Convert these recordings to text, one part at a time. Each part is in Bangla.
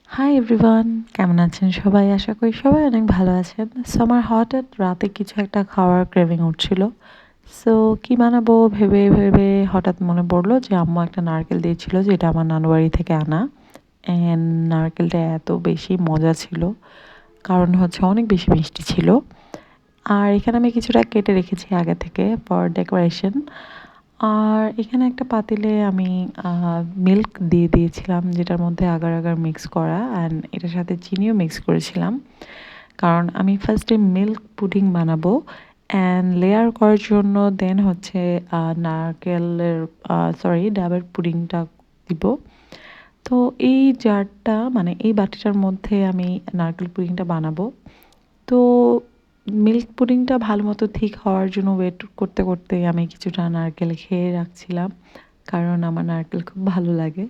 হাই এভরিওয়ান, কেমন আছেন সবাই? আশা করি সবাই অনেক ভালো আছেন। সো আমার হঠাৎ রাতে কিছু একটা খাওয়ার ক্রেভিং উঠছিল। সো কি বানাবো ভেবে ভেবে হঠাৎ মনে পড়লো যে আম্মু একটা নারকেল দিয়েছিল, যেটা আমার নানু বাড়ি থেকে আনা। অ্যান্ড নারকেলটা এত বেশি মজা ছিল, কারণ হচ্ছে অনেক বেশি মিষ্টি ছিল। আর এখানে আমি কিছুটা কেটে রেখেছি আগে থেকে ফর ডেকোরেশন। আর এখানে একটা পাতিলে আমি মিল্ক দিয়ে দিয়েছিলাম, যেটার মধ্যে আগার আগার মিক্স করা, অ্যান্ড এটার সাথে চিনিও মিক্স করেছিলাম, কারণ আমি ফার্স্টে মিল্ক পুডিং বানাবো অ্যান্ড লেয়ার করার জন্য দেন হচ্ছে নারকেলের ডাবের পুডিংটা দিব। তো এই জারটা মানে এই বাটিটার মধ্যে আমি নারকেল পুডিংটা বানাবো। তো মিল্ক পুডিংটা ভালো মতো ঠিক হওয়ার জন্য ওয়েট করতে করতে আমি কিছুটা নারকেল খেয়ে রাখছিলাম, কারণ আমার নারকেল খুব ভালো লাগে।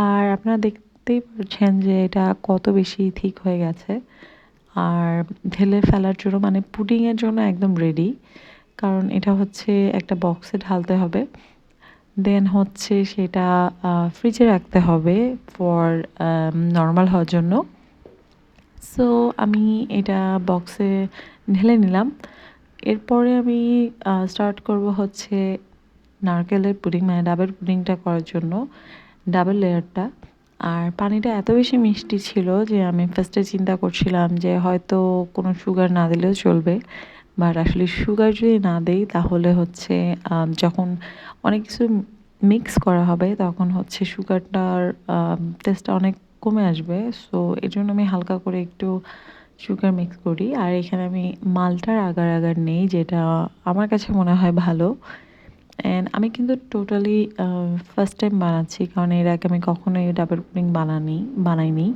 আর আপনারা দেখতেই পাচ্ছেন যে এটা কত বেশি ঠিক হয়ে গেছে। আর ঢেলে ফেলার জন্য মানে পুডিংয়ের জন্য একদম রেডি, কারণ এটা হচ্ছে একটা বক্সে ঢালতে হবে, দেন হচ্ছে সেটা ফ্রিজে রাখতে হবে ফর নর্মাল হওয়ার জন্য। সো আমি এটা বক্সে ঢেলে নিলাম। এরপরে আমি স্টার্ট করব হচ্ছে নারকেলের পুডিং মানে ডাবের পুডিংটা করার জন্য ডাবের লেয়ারটা। আর পানিটা এত বেশি মিষ্টি ছিল যে আমি ফার্স্টে চিন্তা করছিলাম যে হয়তো কোনো সুগার না দিলেও চলবে, বাট আসলে সুগার যদি না দেই তাহলে হচ্ছে যখন অনেক কিছু মিক্স করা হবে তখন হচ্ছে সুগারটার টেস্টটা অনেক কমে আসবে। সো এর জন্য আমি হালকা করে একটু সুগার মিক্স করি। আর এখানে আমি মালটার আগার আগার নেই, যেটা আমার কাছে মনে হয় ভালো। অ্যান্ড আমি কিন্তু টোটালি ফার্স্ট টাইম বানাচ্ছি, কারণ এর আগে আমি কখনোই ডাবের পুডিং বানাইনি।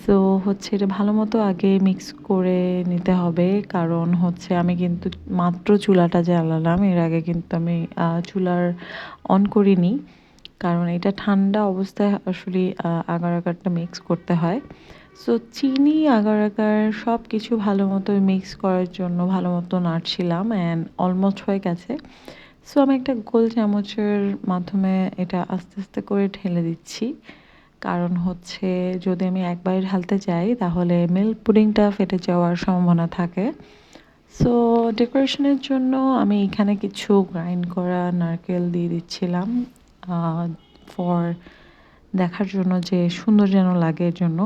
সো হচ্ছে এটা ভালো মতো আগে মিক্স করে নিতে হবে, কারণ হচ্ছে আমি কিন্তু মাত্র চুলাটা জ্বালালাম, এর আগে কিন্তু আমি চুলার অন করিনি, কারণ এটা ঠান্ডা অবস্থায় আসলে আগার আগারটা মিক্স করতে হয়। সো চিনি আগার আগার সব কিছু ভালো মতো মিক্স করার জন্য ভালো মতো নাড়ছিলাম, অ্যান্ড অলমোস্ট হয়ে গেছে। সো আমি একটা গোল চামচের মাধ্যমে এটা আস্তে আস্তে করে ঢেলে দিচ্ছি, কারণ হচ্ছে যদি আমি একবারে ঢালতে চাই তাহলে মিল্ক পুডিংটা ফেটে যাওয়ার সম্ভাবনা থাকে। সো ডেকোরেশনের জন্য আমি এখানে কিছু গ্রাইন্ড করা নারকেল দিয়ে দিচ্ছিলাম ফর দেখার জন্য যে সুন্দর যেন লাগে এর জন্য।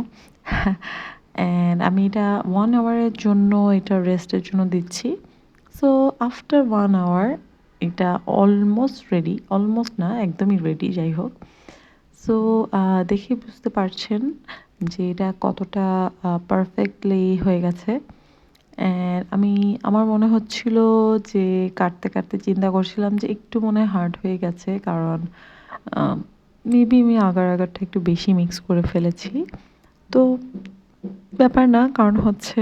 অ্যান্ড আমি এটা 1 আওয়ারের জন্য এটা রেস্টের জন্য দিচ্ছি। সো আফটার 1 আওয়ার এটা অলমোস্ট রেডি, অলমোস্ট না একদমই রেডি যাই হোক। সো দেখে বুঝতে পারছেন যে এটা কতটা পারফেক্টলি হয়ে গেছে। অ্যান্ড আমার মনে হচ্ছিল যে কাটতে কাটতে চিন্তা করছিলাম যে একটু মনে হয় হার্ড হয়ে গেছে, কারণ মেবি আমি আগার আগারটা একটু বেশি মিক্স করে ফেলেছি। তো ব্যাপার না, কারণ হচ্ছে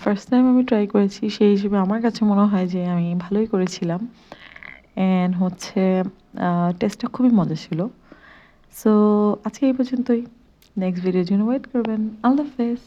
ফার্স্ট টাইম আমি ট্রাই করেছি, সেই হিসেবে আমার কাছে মনে হয় যে আমি ভালোই করেছিলাম। অ্যান্ড হচ্ছে টেস্টটা খুবই মজা ছিল। সো আজকে এই পর্যন্তই। নেক্সট ভিডিওর জন্য ওয়েট করবেন। আল্লাহ হাফেজ।